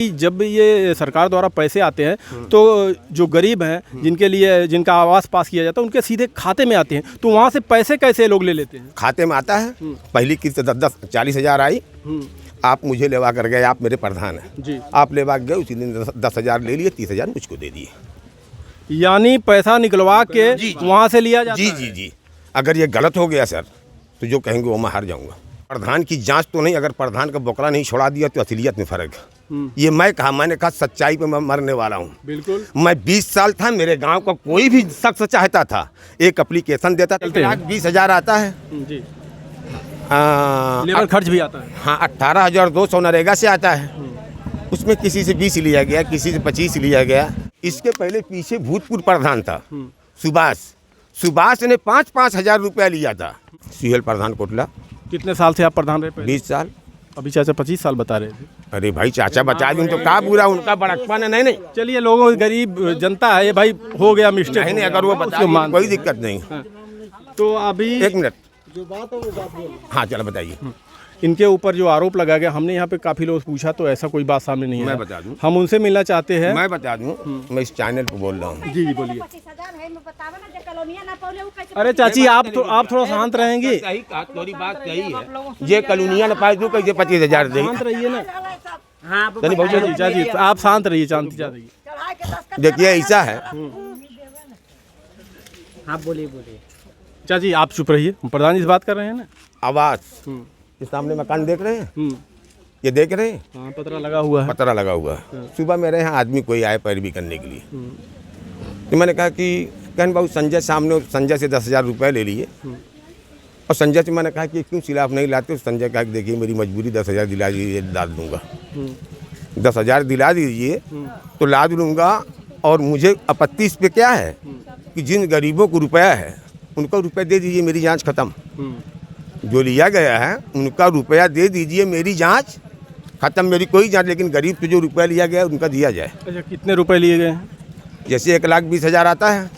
जब ये सरकार द्वारा पैसे आते हैं तो जो गरीब हैं जिनका आवास पास किया जाता है उनके सीधे खाते में आते हैं, तो वहाँ से पैसे कैसे लोग ले लेते हैं? खाते में आता है। पहली किस्त 10-40 हज़ार आई, आप मुझे लेवा कर गए, आप मेरे प्रधान हैं जी, आप लेवा गए, उसी दिन 10,000 ले लिए, 30,000 मुझको दे दिए। यानी पैसा निकलवा के वहाँ से लिया जाता है? जी। अगर ये गलत हो गया सर तो जो कहेंगे वो मैं हार जाऊंगा। प्रधान की जांच तो नहीं, अगर प्रधान का बोकला नहीं छोड़ा दिया तो असलियत में फर्क है। ये मैंने कहा सच्चाई पे मैं मरने वाला हूँ। बिल्कुल। मैं 20 साल था, मेरे गांव का कोई भी शख्स चाहता था, एक एप्लीकेशन देता था, 1,20,000 आता है जी, लेबर खर्च भी आता है। हाँ, 18,200 नरेगा से आता है। उसमें किसी से 20 लिया गया, किसी से 25 लिया गया। इसके पहले पीछे भूतपूर्व प्रधान था सुभाष ने 5-5 हज़ार रुपया लिया था। सुहेल प्रधान कोटला। कितने साल से आप प्रधान रहे? 20 साल। अभी चाचा 25 साल बता रहे थे। अरे भाई चाचा बता दूं तो का बुरा, उनका बड़कपन है। नहीं चलिए, लोगों गरीब जनता है, ये भाई हो गया मिस्टेक। नहीं, अगर वो बता कोई दिक्कत नहीं। तो अभी 1 मिनट जो बात है वो बात बोलो। हाँ चलो बताइए। इनके ऊपर जो आरोप लगाया गया, हमने यहाँ पे काफ़ी लोग पूछा तो ऐसा कोई बात सामने नहीं है। मैं बता दूं, हम उनसे मिलना चाहते हैं। मैं बता दूं, मैं इस चैनल पे बोल रहा हूँ। जी बोलिए। अरे चाची, आप थोड़ा शांत रहेंगे। थोड़ी बात सही है। ये कॉलोनिया न पाए तो कैसे 25,000 दे? शांत रहिए ना। हाँ चाची आप शांत रहिए, शांति चाहिए। देखिए ऐसा है। हाँ बोलिए। चाची आप चुप रहिए, प्रधान जी से बात कर रहे हैं ना। आवास के सामने मकान देख रहे हैं, ये देख रहे हैं। हाँ, पतरा लगा हुआ है। पतरा लगा हुआ है। सुबह मेरे यहाँ आदमी कोई आए पैरवी करने के लिए, तो मैंने कहा कि कहन बाबू संजय से 10,000 रुपये ले लिए। और संजय से मैंने कहा कि क्यों खिलाफ नहीं लाते? संजय कहा कि देखिए मेरी मजबूरी, 10,000 दिला दीजिए, डाल दूंगा। 10,000 दिला दीजिए तो ला दूंगा। और मुझे आपत्ति इस पे क्या है कि जिन गरीबों को रुपया है उनको रुपया दे दीजिए, मेरी जांच खत्म। जो लिया गया है उनका रुपया दे दीजिए, मेरी जांच खत्म, मेरी कोई जांच। लेकिन गरीब को जो रुपया लिया गया उनका दिया जाए। अच्छा, कितने रुपए लिए गए हैं? जैसे 1,20,000 आता है,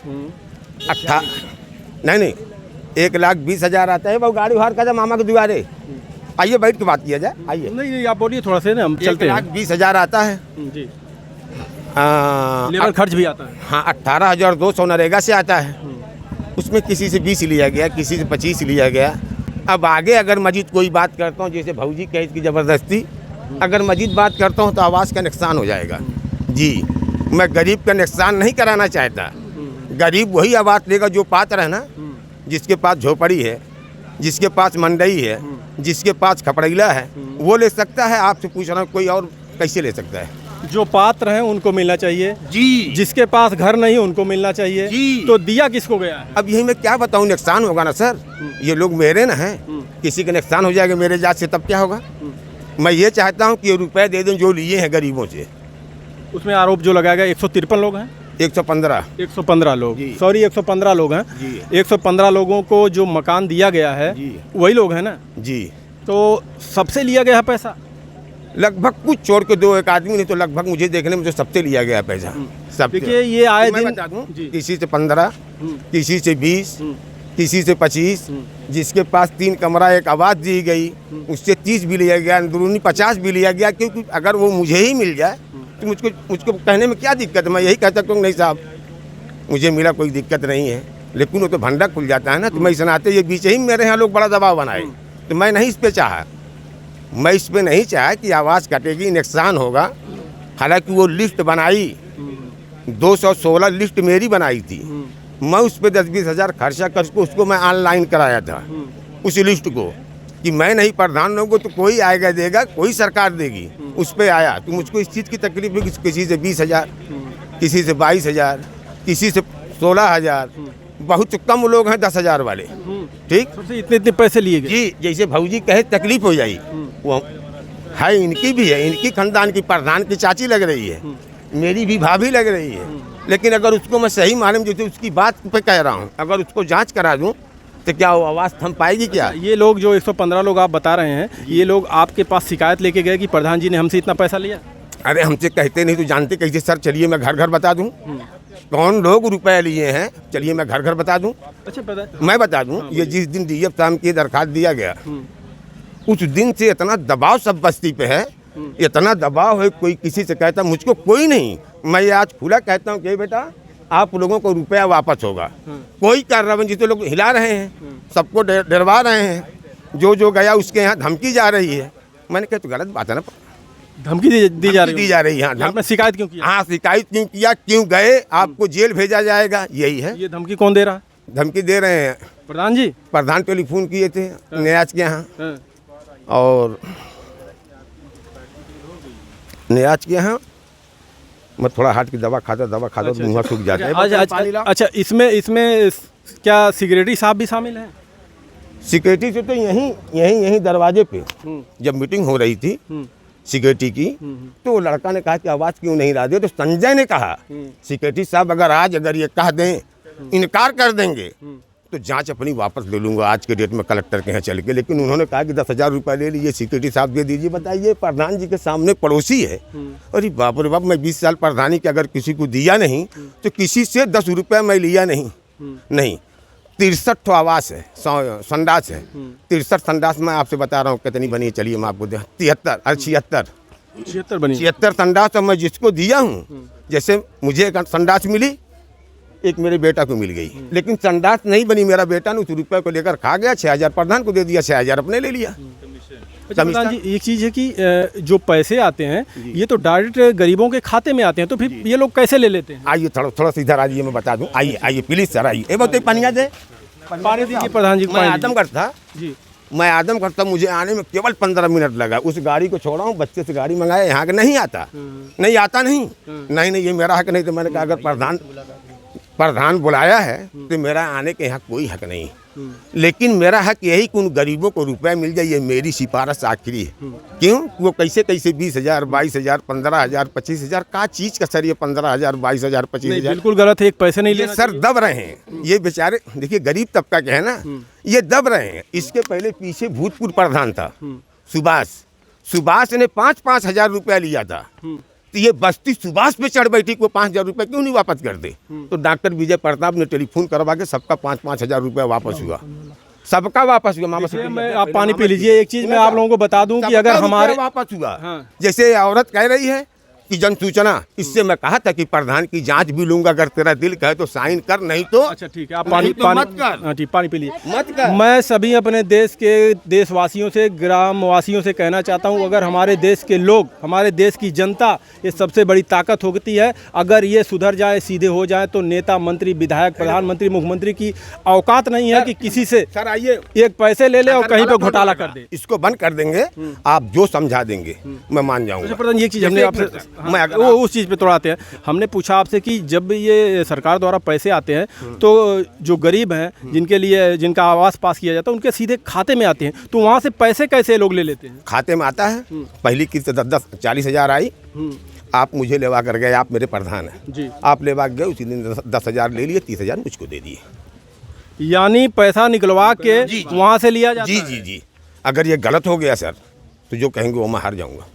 नहीं 1,20,000 आता है। वो गाड़ी बाहर का मामा के दुआरे आइए, बैठ के बात किया जाए। आइए। नहीं आप बोलिए थोड़ा सा ना, हम चलते हैं। 1,20,000 आता है जी, लेबर खर्च भी आता है। हाँ, 18,200 नरेगा से आता है। उसमें किसी से 20 लिया गया, किसी से 25 लिया गया। अब आगे अगर मजीद कोई बात करता हूँ, जैसे भौजी कहे इसकी ज़बरदस्ती, अगर मजीद बात करता हूँ तो आवास का नुकसान हो जाएगा। जी, मैं गरीब का नुकसान नहीं कराना चाहता। गरीब वही आवास लेगा जो पात्र है ना, जिसके पास झोपड़ी है, जिसके पास मंडई है, जिसके पास खपड़ैला है, वो ले सकता है। आपसे पूछ रहा हूँ कोई और कैसे ले सकता है? जो पात्र हैं उनको मिलना चाहिए जी, जिसके पास घर नहीं उनको मिलना चाहिए जी। तो दिया किसको गया है? अब यही मैं क्या बताऊं, नुकसान होगा ना सर। ये लोग मेरे ना हैं, किसी का नुकसान हो जाएगा मेरे जात से, तब क्या होगा? मैं ये चाहता हूं कि ये रुपए दे दें जो लिए हैं गरीबों से। उसमें आरोप जो लगाया गया 153 लोग हैं। 115 लोग, जी। सॉरी 115 लोग हैं जी। 115 लोगों को जो मकान दिया गया है जी। वही लोग हैं ना जी। तो सबसे लिया गया है पैसा? लगभग कुछ छोड़ के 2-1 आदमी, नहीं तो लगभग मुझे देखने में तो सबसे लिया गया पैसा। सब देखिए ये आए मैं दिन बता दूं, किसी से 15, किसी से 20, किसी से 25। जिसके पास 3 कमरा एक आवाज़ दी गई उससे 30 भी लिया गया, अंदरूनी 50 भी लिया गया। क्योंकि अगर वो मुझे ही मिल जाए तो मुझको कहने में क्या दिक्कत है? मैं यही कहता हूँ नहीं साहब मुझे मिला, कोई दिक्कत नहीं है। लेकिन वो तो भंडा खुल जाता है ना, तो मैं इस नाते ये बीच ही मेरे यहाँ लोग बड़ा दबाव बनाए, तो मैं नहीं इस पर चाहा। मैं इस पे नहीं चाहा कि आवाज़ कटेगी, नुकसान होगा। हालांकि वो लिस्ट बनाई 216 लिस्ट मेरी बनाई थी। मैं उस पर 10-20 हज़ार खर्चा करके उसको मैं ऑनलाइन कराया था, उस लिस्ट को, कि मैं नहीं प्रधान होगा तो कोई आएगा देगा, कोई सरकार देगी। उस पर आया तो मुझको इस चीज़ की तकलीफ है कि किसी से 20,000, किसी से 22,000, किसी से 16,000। बहुत कम लोग हैं 10,000 वाले। ठीक, सबसे इतने पैसे लिए गए जी। जैसे भौजी कहे तकलीफ हो जाए, वो है इनकी भी है, इनकी खानदान की प्रधान की चाची लग रही है, मेरी भी भाभी लग रही है। लेकिन अगर उसको मैं सही मालूम जैसे उसकी बात पे कह रहा हूँ, अगर उसको जांच करा दूँ तो क्या वो आवाज़ थम पाएगी क्या? ये लोग जो 115 लोग आप बता रहे हैं, ये लोग आपके पास शिकायत लेके गए कि प्रधान जी ने हमसे इतना पैसा लिया? अरे हमसे कहते नहीं तो जानते कैसे सर? चलिए मैं घर घर बता दूँ कौन लोग रुपए लिए हैं। चलिए मैं घर घर बता दूँ। अच्छा मैं बता दूँ, ये जिस दिन DF साहब की दरखास्त दिया गया उस दिन से इतना दबाव सब बस्ती पे है इतना दबाव है, कोई किसी से कहता मुझको कोई नहीं। मैं आज खुला कहता हूँ कि बेटा आप लोगों को रुपया वापस होगा। कोई कार्रवाई जितने लोग हिला रहे हैं, सबको डरवा रहे हैं, जो गया उसके यहाँ धमकी जा रही है। मैंने कहा तो गलत बात है ना, धमकी दी जा रही है। हाँ, आपने शिकायत क्यों किया? हाँ, शिकायत क्यों किया, क्यों गए, आपको जेल भेजा जाएगा, यही है। ये धमकी कौन दे रहा है? धमकी दे रहे हैं प्रधान जी। प्रधान टेलीफोन किए थे न्याज के यहाँ, और न्याज के यहाँ मैं थोड़ा हार्ट की दवा खाता तो मुँह सूख जाता है। अच्छा, इसमें क्या सिक्योरिटी साहब भी शामिल हैं? सिक्योरिटी से तो यहीं दरवाजे पे जब मीटिंग हो रही थी सिक्योरिटी की, तो वो लड़का ने कहा कि आवाज़ क्यों नहीं ला दिया, तो संजय ने कहा सिक्योरिटी साहब अगर ये कह दें, इनकार कर देंगे तो जांच अपनी वापस ले लूँगा आज के डेट में कलेक्टर के यहाँ चल के। लेकिन उन्होंने कहा कि 10,000 रुपये ले लीजिए, सिक्योरिटी साहब दे दीजिए। बताइए, प्रधान जी के सामने पड़ोसी है। अरे बाप रे बाप, मैं 20 साल प्रधानी के अगर किसी को दिया नहीं तो किसी से 10 रुपये मैं लिया नहीं। 63 आवास है, संडास है, 63 संडास। मैं आपसे बता रहा हूँ कितनी बनी है, चलिए मैं आपको 76 संडास। तो मैं जिसको दिया हूँ, जैसे मुझे एक संडास मिली, एक मेरे बेटा को मिल गई, लेकिन संडास नहीं बनी। मेरा बेटा ने उस रुपये को लेकर खा गया, 6,000 प्रधान को दे दिया, 6,000 अपने ले लिया। अच्छा प्रधान जी, एक चीज़ है कि जो पैसे आते हैं ये तो डायरेक्ट गरीबों के खाते में आते हैं, तो फिर ये लोग कैसे ले लेते हैं? आइए थोड़ा सा इधर आइए, मैं बता दूं। आइए प्लीज सर, आइए। बहुत पानी दे, पानी दीजिए प्रधान जी। मैं आदमगढ़ था जी, मैं आदमगढ़ था, मुझे आने में केवल 15 मिनट लगा। उस गाड़ी को छोड़ा हूँ, बच्चे से गाड़ी मंगाया, यहाँ के नहीं आता नहीं, ये मेरा हक नहीं। तो मैंने कहा अगर प्रधान बुलाया है तो मेरा आने के यहाँ कोई हक नहीं, लेकिन मेरा हक यही कि उन गरीबों को रुपया मिल जाए, ये मेरी सिफारिश आखिरी है। क्यों? वो कैसे 20,000, 22,000, 15,000, 25,000 का चीज़ का सर, ये 15,000, 22,000, 25,000 बिल्कुल गलत है। एक पैसे नहीं लेना सर, दब रहे हैं ये बेचारे। देखिए गरीब तबका के है ना, ये दब रहे हैं। इसके पहले पीछे भूतपूर्व प्रधान था सुभाष ने 5-5 हजार रुपया लिया था, तो ये बस्ती सुभाष पे चढ़ बैठी को 5,000 रुपये क्यों नहीं वापस कर दे? तो डॉक्टर विजय प्रताप ने टेलीफोन करवा के सबका 5-5 हजार रुपया वापस हुआ, सबका वापस हुआ। मामा आप पानी पी लीजिए। एक चीज मैं आप लोगों को बता दूं कि अगर हमारे वापस हुआ, जैसे औरत कह रही है कि जन सूचना, इससे मैं कहा था कि प्रधान की जांच भी लूंगा, अगर तेरा दिल कहे तो साइन कर, नहीं तो अच्छा ठीक है, आप पानी पी लीजिए, मत कर। मैं सभी अपने देश के देशवासियों से, ग्रामवासियों से कहना चाहता हूं, अगर हमारे देश के लोग, हमारे देश की जनता, ये सबसे बड़ी ताकत होती है। अगर ये सुधर जाए, सीधे हो जाए, तो नेता, मंत्री, विधायक, प्रधानमंत्री, मुख्यमंत्री की औकात नहीं है कि किसी से सर आइए एक पैसे ले ले और कहीं पे घोटाला कर दे। इसको बंद कर देंगे, आप जो समझा देंगे मैं मान जाऊंगा। प्रधान, ये चीज़ हमने आपसे वो उस चीज़ पे तोड़ाते हैं। हमने पूछा आपसे कि जब ये सरकार द्वारा पैसे आते हैं तो जो गरीब हैं, जिनके लिए, जिनका आवास पास किया जाता है, उनके सीधे खाते में आते हैं, तो वहाँ से पैसे कैसे लोग ले लेते हैं? खाते में आता है, पहली किस्त 10-40 हजार आई, आप मुझे लेवा कर गए, आप मेरे प्रधान हैं, आप लेवा गए, उसी दिन 10,000 ले लिए, 30,000 मुझको दे दिए। यानी पैसा निकलवा के वहाँ से लिया जाता है? जी। अगर ये गलत हो गया सर, तो जो कहेंगे वो मैं हार जाऊंगा।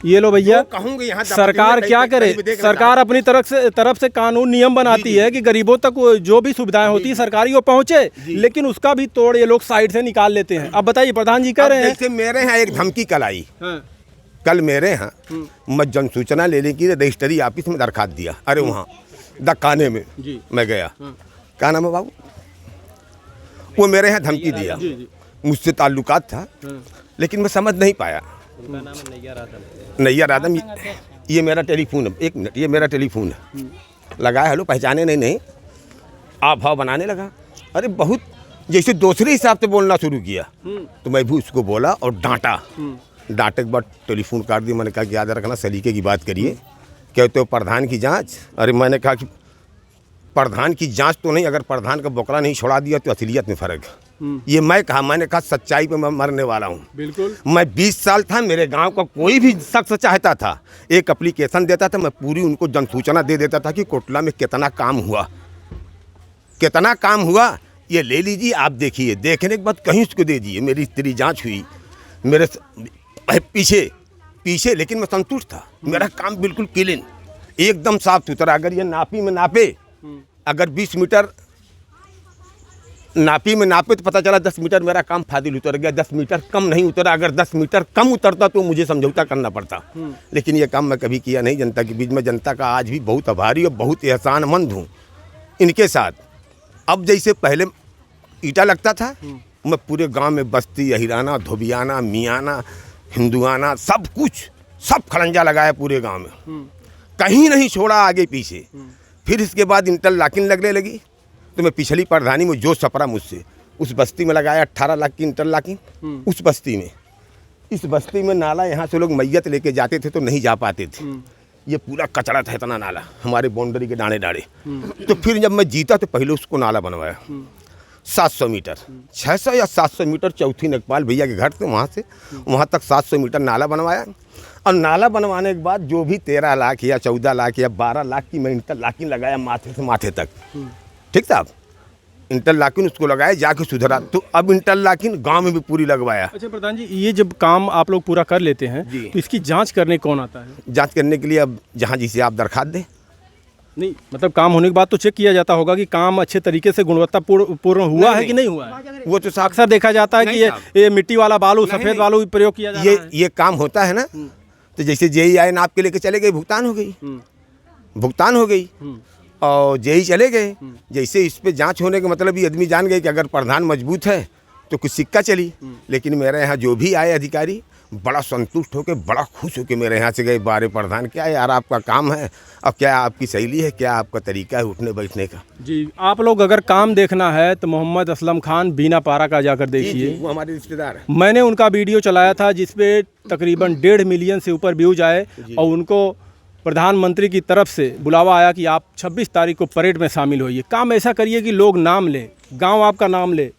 ये लो भैया, कहूँगे यहाँ सरकार क्या करे? सरकार अपनी तरफ से कानून नियम बनाती है कि गरीबों तक जो भी सुविधाएं होती है सरकारी वो पहुंचे, लेकिन उसका भी तोड़ ये लोग साइड से निकाल लेते हैं। अब बताइए, प्रधान जी कह रहे हैं जैसे मेरे यहाँ एक धमकी कल आई, कल मेरे यहाँ मैं जन सूचना लेने की रजिस्ट्री ऑफिस में दरखास्त दिया। अरे वहाँ दकाने में मैं गया, क्या नाम है बाबू, वो मेरे यहाँ धमकी दिया, मुझसे ताल्लुकात था, लेकिन मैं समझ नहीं पाया। नैयर आदम, ये मेरा टेलीफोन है, 1 मिनट, ये मेरा टेलीफोन है, लगाया, हेलो, पहचाने नहीं, आप भाव बनाने लगा। अरे बहुत जैसे दूसरे हिसाब से बोलना शुरू किया, तो मैं भी उसको बोला और डांटे के बाद टेलीफोन काट दिया। मैंने कहा कि याद रखना, सलीके की बात करिए, कहते हो प्रधान की जांच। अरे मैंने कहा कि प्रधान की जांच तो नहीं, अगर प्रधान का बोकला नहीं छोड़ा दिया तो असलियत में फ़र्क है। ये मैंने कहा सच्चाई पे मैं मरने वाला हूँ। बिल्कुल, मैं 20 साल था, मेरे गांव का कोई भी शख्स चाहता था, एक एप्लीकेशन देता था, मैं पूरी उनको जन सूचना दे देता था कि कोटला में कितना काम हुआ, ये ले लीजिए, आप देखिए, देखने के बाद कहीं उसको दे दिए। मेरी स्त्री जाँच हुई, मेरे पीछे, लेकिन मैं संतुष्ट था। मेरा काम बिल्कुल क्लीन, एकदम साफ सुथरा। अगर ये नापी में नापे, अगर 20 मीटर नापी में नापे तो पता चला 10 मीटर मेरा काम फाजिल उतर गया, 10 मीटर कम नहीं उतरा। अगर 10 मीटर कम उतरता तो मुझे समझौता करना पड़ता, लेकिन ये काम मैं कभी किया नहीं जनता के बीच में। जनता का आज भी बहुत आभारी और बहुत एहसानमंद हूँ इनके साथ। अब जैसे पहले ईटा लगता था, मैं पूरे गांव में बस्ती, अहिराना, धोबियाना, मियाना, हिंदुआना, सब कुछ, सब खड़ंजा लगाया पूरे गांव में, कहीं नहीं छोड़ा आगे पीछे। फिर इसके बाद इंटरलॉकिंग लगने लगी, तो मैं पिछली प्रधानी में जो सपरा मुझसे, उस बस्ती में लगाया 18 लाख की इंटरलॉकिंग। उस बस्ती में, इस बस्ती में नाला, यहाँ से लोग मैयत लेके जाते थे तो नहीं जा पाते थे, ये पूरा कचरा था इतना नाला हमारे बाउंड्री के डाणे डाणे। तो फिर जब मैं जीता तो पहले उसको नाला बनवाया 700 मीटर, 600 या 700 मीटर चौथी नगपाल भैया के घर से वहाँ तक 700 मीटर नाला बनवाया। और नाला बनवाने के बाद जो भी 13 लाख या 14 लाख या 12 लाख की मैं इंटरलॉकिंग लगाया माथे से माथे तक, ठीक साहब, इंटरलॉकिंग उसको लगाया, जाके सुधरा। तो अब इंटरलॉकिंग गांव में भी पूरी लगवाया। अच्छा प्रधान जी, ये जब काम आप लोग पूरा कर लेते हैं तो इसकी जांच करने कौन आता है? जांच करने के लिए अब जहां जिसे आप दरखास्त दें। नहीं मतलब काम होने के बाद तो चेक किया जाता होगा कि काम अच्छे तरीके से गुणवत्तापूर्ण हुआ है कि नहीं हुआ है। वो तो अक्सर देखा जाता है कि ये मिट्टी वाला बालू, सफ़ेद बालू प्रयोग किया जाता है। ये काम होता है ना, तो जैसे जेई आए नाप के लेके चले गए, भुगतान हो गई और जेई चले गए। जैसे इस पे जांच होने का मतलब ये आदमी जान गए कि अगर प्रधान मजबूत है तो कुछ सिक्का चली। लेकिन मेरे यहाँ जो भी आए अधिकारी बड़ा संतुष्ट होकर, बड़ा खुश होकर मेरे यहाँ से गए, बारे प्रधान क्या यार आपका काम है, अब क्या आपकी शैली है, क्या आपका तरीका है उठने बैठने का। जी, आप लोग अगर काम देखना है तो मोहम्मद असलम खान बीना पारा का जाकर देखिए, वो हमारे रिश्तेदार हैं। मैंने उनका वीडियो चलाया था जिसपे तकरीबन 1.5 मिलियन से ऊपर व्यूज आए और उनको प्रधानमंत्री की तरफ से बुलावा आया कि आप 26 तारीख को परेड में शामिल होइए। काम ऐसा करिए कि लोग नाम लें, गांव आपका नाम ले,